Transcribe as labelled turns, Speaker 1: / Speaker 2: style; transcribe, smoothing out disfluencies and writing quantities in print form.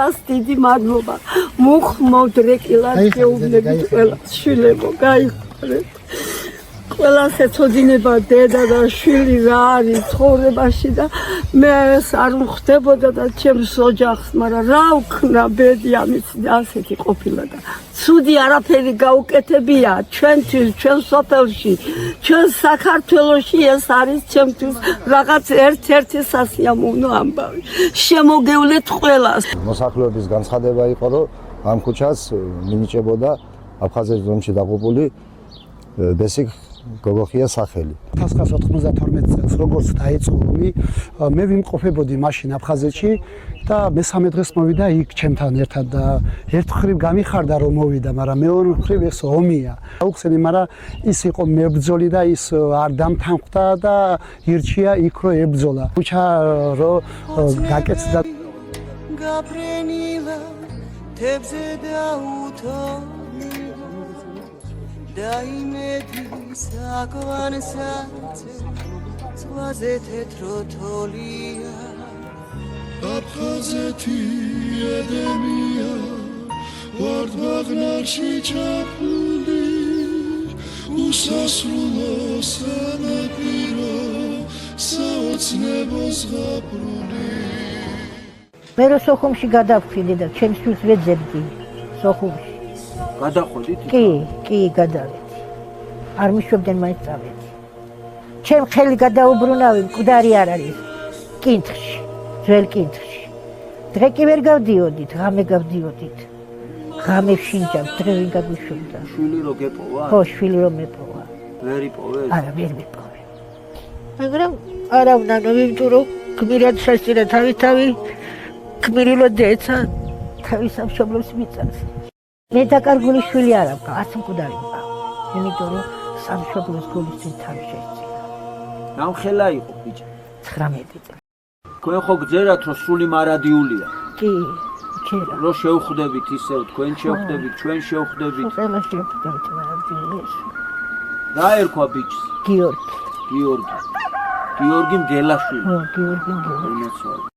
Speaker 1: ყველას დიდი მადლობა. მუხმოდრეკილად გეუბნებით ყველას შვილებო, გაიხარეთ. ყველას ეცოდინება დედა და შვილი რა არის ცხოვრებაში და მე ეს არ ვხვდებოდა და ჩემს ოჯახს, მაგრამ რა ვქნა ბედი ამის ასეთი ყოფილა და ცუდი არაფერი გაუკეთებია ჩვენთვის, ჩვენ სოფელში, ჩვენ საქართველოში ეს არის ჩემთვის რაღაც ერთ-ერთი სასიამოვნო ამბავი. შემოგევლეთ ყველას.
Speaker 2: მოსახლეობის განცხადება იყო, რომ ამ ქუჩას მინიჭებოდა აფხაზეთის ომში დაღუპული ბესიკ გოგოხია სახელი.
Speaker 3: 1992 წელს როგორც დაიწყო ომი, მე ვიმყოფებოდი მაშინ აფხაზეთში და მესამე დღეს მოვიდა იქ ჩემთან ერთად და ერთ მხრივ გამიხარდა რომ მოვიდა, მაგრამ მეორე მხრივ ეს ომია. აუხსენი, მაგრამ ის იყო მებრძოლი და ის არ დამთანხმდა და ირჩია იქ რომ ებრძოლა. ქუჩა რომ გაკეთდა
Speaker 4: გაფრენილა თებზე დაუთო დაიმედი საკვანსაცე ზღვაზე თეთრო თოლია აფხაზეთი ედემია ვარდ ბაღნარში ჩაფული უსასრულო სანაპირო საოცნებო ზღაპრული
Speaker 5: მე რო სოხუმში გადავხვიდი და ჩემს შვილს ვეძებდი სოხუმში
Speaker 6: გადახვიდით?
Speaker 5: კი, გადავედი. არ მიშვებდნენ მაინც წავედი. ჩემ ხელი გადაუბრუნავი, მკვდარი არ არის. კინთხში, ძველ კინთხში. დღე კი ვერ გავდიოდით, ღამე გავდიოდით. ღამე შინჯამ, დღე ვინ გაგვიშვებდა.
Speaker 6: შვილი რო გეპოვა?
Speaker 5: ხო, შვილი რო მეპოვა.
Speaker 6: ვერ იპოვეს?
Speaker 5: არა, ვერ მიპოვე. მაგრამ არა უნდა იმიტომ რომ გმირად შესწირა თავი გმირი რო დეცა თავის სამშობლოს მიწას. მე დაკარგული შვილი არ აქვს, არც მკვდარი ვიყავ. იმიტომ რომ სამშობლოს გულისთვის თავი შეეცია.
Speaker 6: გამხელა იყო ბიჭი.
Speaker 5: 19 წელი.
Speaker 6: თქვენ ხო გძერათ რომ სული მარადიულია?
Speaker 5: კი, ჩერა.
Speaker 6: რომ შევხვდებით ისევ, თქვენ შევხვდებით, ჩვენ შევხვდებით.
Speaker 5: ყველა შევხვდებით მარადიულს.
Speaker 6: რა ერქვა ბიჭს?
Speaker 5: გიორგი.
Speaker 6: გიორგი მგელაშვილი.
Speaker 5: ხო, გიორგი.